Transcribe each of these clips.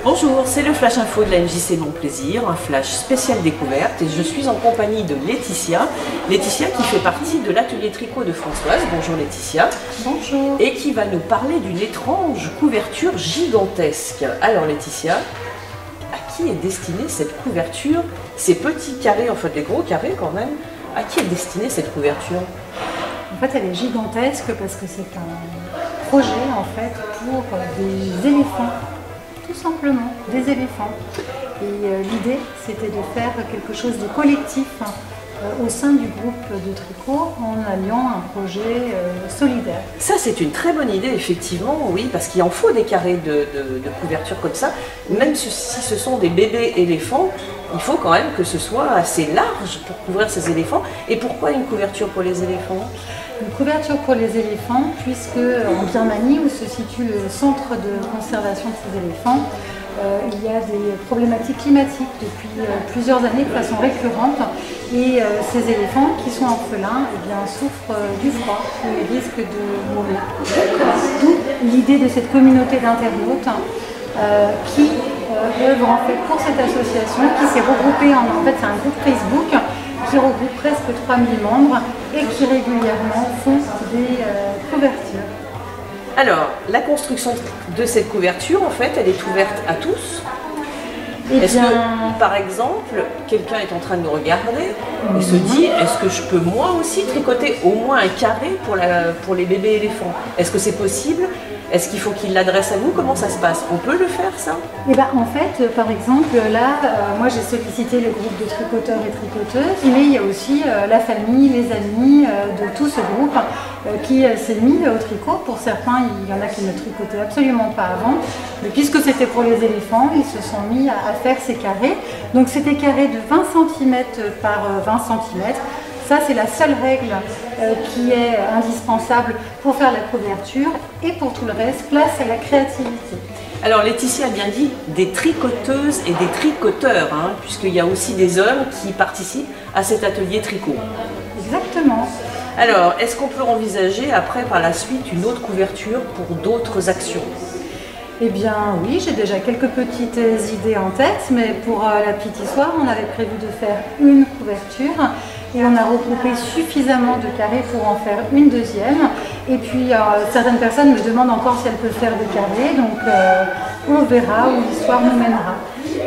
Bonjour, c'est le Flash Info de la MJC Mon Plaisir, un flash spécial découverte et je suis en compagnie de Laetitia. Laetitia qui fait partie de l'atelier tricot de Françoise. Bonjour Laetitia. Bonjour. Et qui va nous parler d'une étrange couverture gigantesque. Alors Laetitia, à qui est destinée cette couverture? Ces petits carrés, en fait des gros carrés quand même, à qui est destinée cette couverture? En fait, elle est gigantesque parce que c'est un projet en fait pour des éléphants. Tout simplement, des éléphants. Et l'idée, c'était de faire quelque chose de collectif au sein du groupe de tricot en alliant un projet solidaire. Ça, c'est une très bonne idée, effectivement, oui, parce qu'il en faut des carrés de couverture comme ça. Même si ce sont des bébés éléphants, il faut quand même que ce soit assez large pour couvrir ces éléphants. Et pourquoi une couverture pour les éléphants? Une couverture pour les éléphants, puisque en Birmanie, où se situe le centre de conservation de ces éléphants, il y a des problématiques climatiques depuis plusieurs années de façon récurrente. Et ces éléphants qui sont orphelins souffrent du froid et risquent de mourir. D'où l'idée de cette communauté d'internautes qui œuvre en fait pour cette association qui s'est regroupée en fait c'est un groupe Facebook qui regroupe presque 3000 membres et qui régulièrement font des couvertures. Alors, la construction de cette couverture, en fait, elle est ouverte à tous. Est-ce que, par exemple, quelqu'un est en train de nous regarder et se dit, est-ce que je peux moi aussi tricoter au moins un carré pour les bébés éléphants? Est-ce que c'est possible? Est-ce qu'il faut qu'il l'adresse à nous? Comment ça se passe? On peut le faire, ça? Eh ben, en fait, par exemple, là, moi j'ai sollicité le groupe de tricoteurs et tricoteuses, mais il y a aussi la famille, les amis de tout ce groupe qui s'est mis au tricot. Pour certains, il y en a qui ne tricotaient absolument pas avant, mais puisque c'était pour les éléphants, ils se sont mis à faire ces carrés. Donc c'est des carrés de 20 cm par 20 cm. Ça, c'est la seule règle qui est indispensable pour faire la couverture et pour tout le reste, place à la créativité. Alors Laetitia a bien dit des tricoteuses et des tricoteurs, hein, puisqu'il y a aussi des hommes qui participent à cet atelier tricot. Exactement. Alors, est-ce qu'on peut envisager après, par la suite, une autre couverture pour d'autres actions? Eh bien oui, j'ai déjà quelques petites idées en tête, mais pour la petite histoire, on avait prévu de faire une couverture et on a regroupé suffisamment de carrés pour en faire une deuxième. Et puis certaines personnes me demandent encore si elles peuvent faire des carrés, donc on verra où l'histoire nous mènera.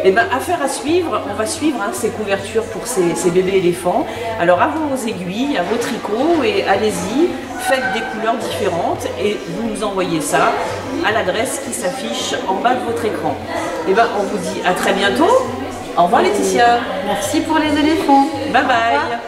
Eh bien, affaire à suivre, on va suivre ces couvertures pour ces bébés éléphants. Alors à vos aiguilles, à vos tricots et allez-y, faites des couleurs différentes et vous nous envoyez ça à l'adresse qui s'affiche en bas de votre écran. Eh bien, on vous dit à très bientôt. Au revoir Laetitia. Merci pour les éléphants. Bye bye.